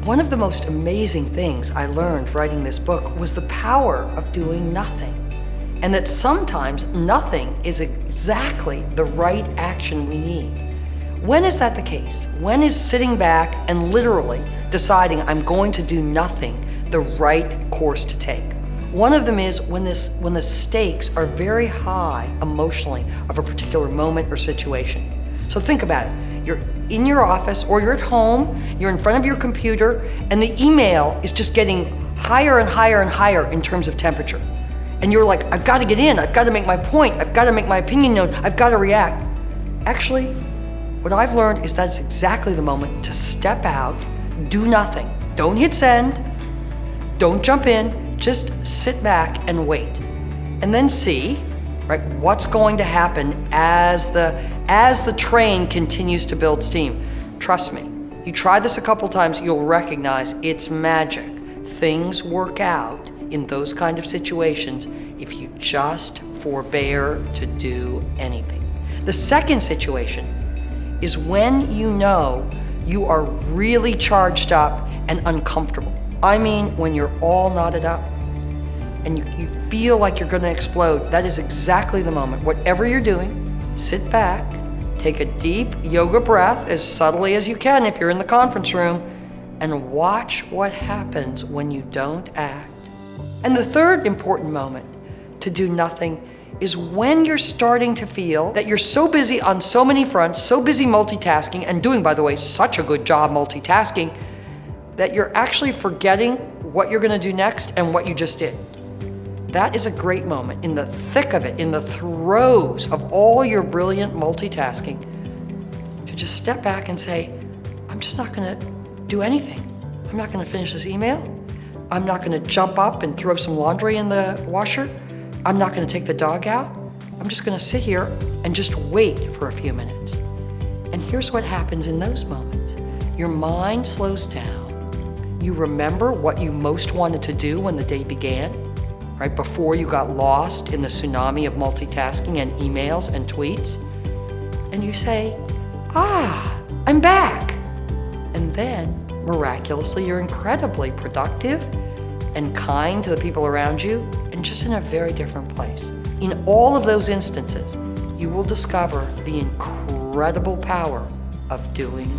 One of the most amazing things I learned writing this book was the power of doing nothing, and that sometimes nothing is exactly the right action we need. When is that the case? When is sitting back and literally deciding I'm going to do nothing the right course to take? One of them is when the stakes are very high emotionally of a particular moment or situation. So think about it. You're in your office or you're at home, you're in front of your computer, and the email is just getting higher and higher and higher in terms of temperature. And you're like, I've got to get in, I've got to make my point, I've got to make my opinion known, I've got to react. Actually, what I've learned is that's exactly the moment to step out, do nothing. Don't hit send, don't jump in, just sit back and wait. And then see, right, what's going to happen as the train continues to build steam. Trust me, you try this a couple times, you'll recognize it's magic. Things work out in those kind of situations if you just forbear to do anything. The second situation is when you know you are really charged up and uncomfortable. I mean, when you're all knotted up and you feel like you're gonna explode. That is exactly the moment. Whatever you're doing, sit back, take a deep yoga breath as subtly as you can if you're in the conference room, and watch what happens when you don't act. And the third important moment to do nothing is when you're starting to feel that you're so busy on so many fronts, so busy multitasking, and doing, by the way, such a good job multitasking, that you're actually forgetting what you're gonna do next and what you just did. That is a great moment, in the thick of it, in the throes of all your brilliant multitasking, to just step back and say, I'm just not gonna do anything. I'm not gonna finish this email. I'm not gonna jump up and throw some laundry in the washer. I'm not gonna take the dog out. I'm just gonna sit here and just wait for a few minutes. And here's what happens in those moments. Your mind slows down. You remember what you most wanted to do when the day began, right before you got lost in the tsunami of multitasking and emails and tweets. And you say, I'm back. And then, miraculously, you're incredibly productive and kind to the people around you, and just in a very different place. In all of those instances, you will discover the incredible power of doing